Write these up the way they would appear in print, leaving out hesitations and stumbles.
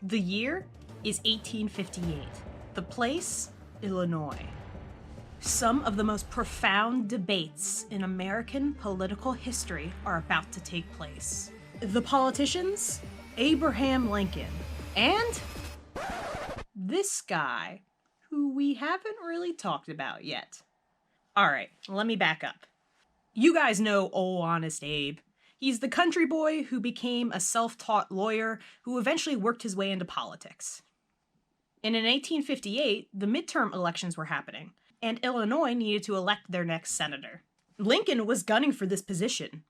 The year is 1858. The place, Illinois. Some of the most profound debates in American political history are about to take place. The politicians, Abraham Lincoln, and this guy, who we haven't really talked about yet. Alright, let me back up. You guys know Ol' Honest Abe. He's the country boy who became a self-taught lawyer who eventually worked his way into politics. And in 1858, the midterm elections were happening, and Illinois needed to elect their next senator. Lincoln was gunning for this position,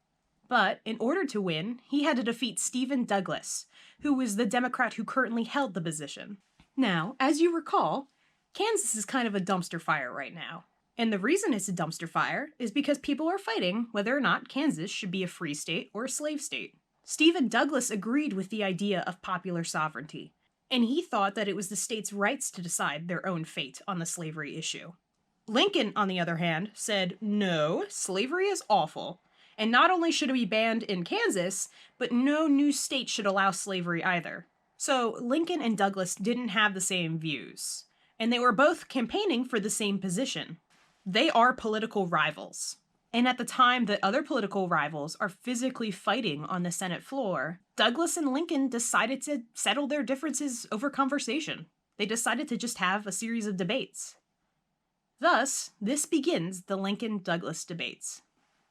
but in order to win, he had to defeat Stephen Douglas, who was the Democrat who currently held the position. Now, as you recall, Kansas is kind of a dumpster fire right now. And the reason it's a dumpster fire is because people are fighting whether or not Kansas should be a free state or a slave state. Stephen Douglas agreed with the idea of popular sovereignty, and he thought that it was the states' rights to decide their own fate on the slavery issue. Lincoln, on the other hand, said, no, slavery is awful, and not only should it be banned in Kansas, but no new state should allow slavery either. So Lincoln and Douglas didn't have the same views, and they were both campaigning for the same position. They are political rivals. And at the time that other political rivals are physically fighting on the Senate floor, Douglas and Lincoln decided to settle their differences over conversation. They decided to just have a series of debates. Thus, this begins the Lincoln-Douglas debates.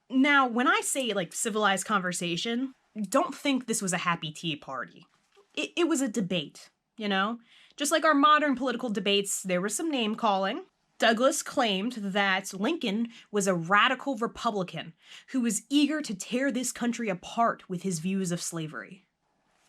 Now, when I say, civilized conversation, don't think this was a happy tea party. It was a debate, you know? Just like our modern political debates, there was some name-calling. Douglas claimed that Lincoln was a radical Republican who was eager to tear this country apart with his views of slavery.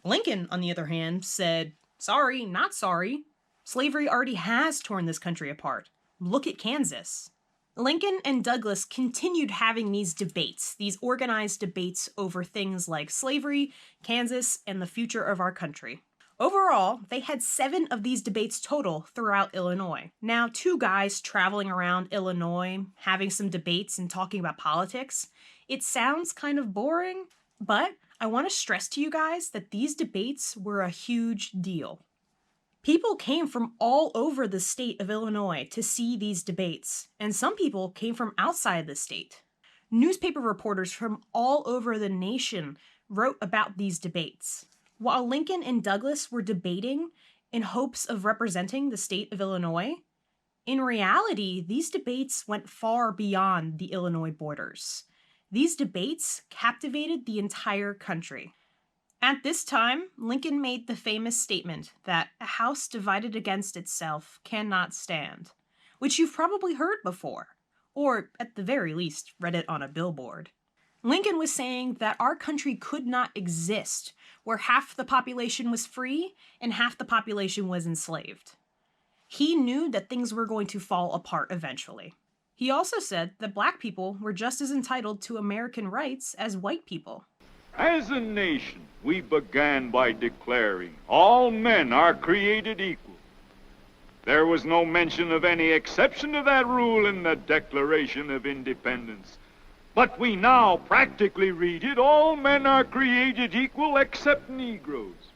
Lincoln, on the other hand, said, sorry, not sorry. Slavery already has torn this country apart. Look at Kansas. Lincoln and Douglas continued having these debates, these organized debates over things like slavery, Kansas, and the future of our country. Overall, they had 7 of these debates total throughout Illinois. Now, 2 guys traveling around Illinois, having some debates and talking about politics, it sounds kind of boring, but I want to stress to you guys that these debates were a huge deal. People came from all over the state of Illinois to see these debates, and some people came from outside the state. Newspaper reporters from all over the nation wrote about these debates. While Lincoln and Douglas were debating in hopes of representing the state of Illinois, in reality, these debates went far beyond the Illinois borders. These debates captivated the entire country. At this time, Lincoln made the famous statement that a house divided against itself cannot stand, which you've probably heard before, or at the very least read it on a billboard. Lincoln was saying that our country could not exist where half the population was free and half the population was enslaved. He knew that things were going to fall apart eventually. He also said that black people were just as entitled to American rights as white people. As a nation, we began by declaring all men are created equal. There was no mention of any exception to that rule in the Declaration of Independence. But we now practically read it, all men are created equal except Negroes.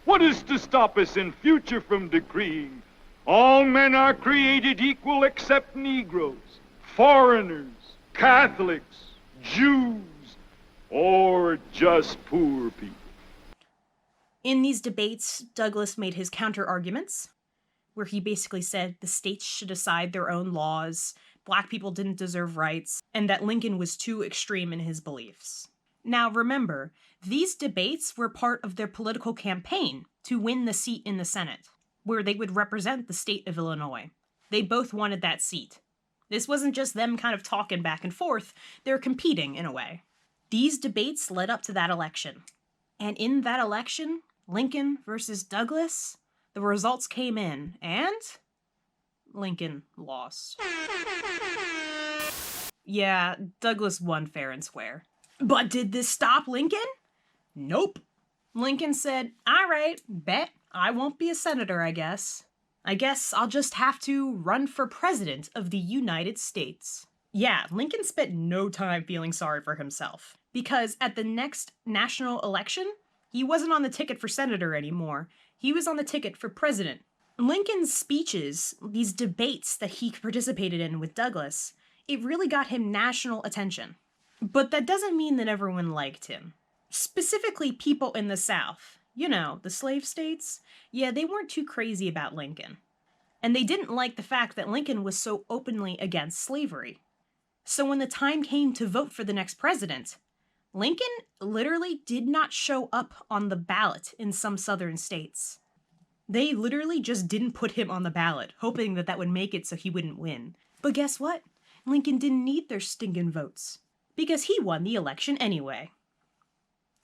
What is to stop us in future from decreeing, all men are created equal except Negroes, foreigners, Catholics, Jews, or just poor people? In these debates, Douglas made his counter-arguments, where he basically said the states should decide their own laws, black people didn't deserve rights, and that Lincoln was too extreme in his beliefs. Now remember, these debates were part of their political campaign to win the seat in the Senate, where they would represent the state of Illinois. They both wanted that seat. This wasn't just them kind of talking back and forth, they're competing in a way. These debates led up to that election. And in that election, Lincoln versus Douglas, the results came in, and Lincoln lost. Yeah, Douglas won fair and square. But did this stop Lincoln? Nope. Lincoln said, all right, bet I won't be a senator, I guess. I guess I'll just have to run for president of the United States. Yeah, Lincoln spent no time feeling sorry for himself, because at the next national election, he wasn't on the ticket for senator anymore. He was on the ticket for president. Lincoln's speeches, these debates that he participated in with Douglas, it really got him national attention. But that doesn't mean that everyone liked him. Specifically, people in the South. You know, the slave states. Yeah, they weren't too crazy about Lincoln. And they didn't like the fact that Lincoln was so openly against slavery. So when the time came to vote for the next president, Lincoln literally did not show up on the ballot in some southern states. They literally just didn't put him on the ballot, hoping that that would make it so he wouldn't win. But guess what? Lincoln didn't need their stinking votes, because he won the election anyway.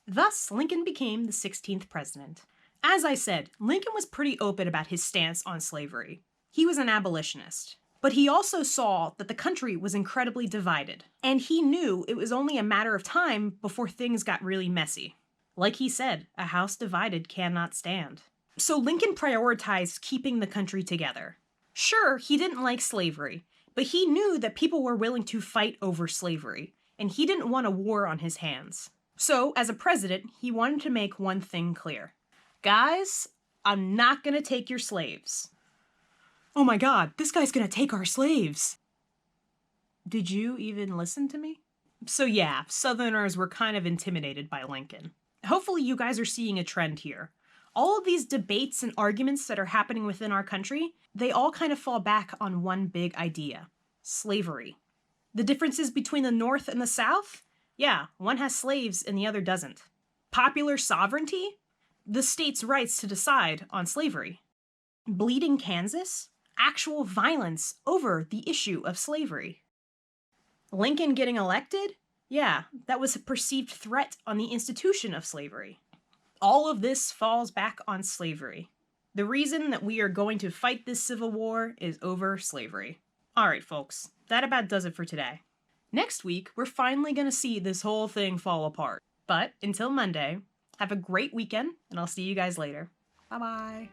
Thus, Lincoln became the 16th president. As I said, Lincoln was pretty open about his stance on slavery. He was an abolitionist. But he also saw that the country was incredibly divided, and he knew it was only a matter of time before things got really messy. Like he said, a house divided cannot stand. So Lincoln prioritized keeping the country together. Sure, he didn't like slavery, but he knew that people were willing to fight over slavery, and he didn't want a war on his hands. So, as a president, he wanted to make one thing clear. Guys, I'm not gonna take your slaves. Oh my god, this guy's gonna take our slaves. Did you even listen to me? So yeah, Southerners were kind of intimidated by Lincoln. Hopefully you guys are seeing a trend here. All of these debates and arguments that are happening within our country, they all kind of fall back on one big idea: slavery. The differences between the North and the South? Yeah, one has slaves and the other doesn't. Popular sovereignty? The state's rights to decide on slavery. Bleeding Kansas? Actual violence over the issue of slavery. Lincoln getting elected? Yeah, that was a perceived threat on the institution of slavery. All of this falls back on slavery. The reason that we are going to fight this Civil War is over slavery. Alright folks, that about does it for today. Next week, we're finally going to see this whole thing fall apart. But until Monday, have a great weekend, and I'll see you guys later. Bye-bye.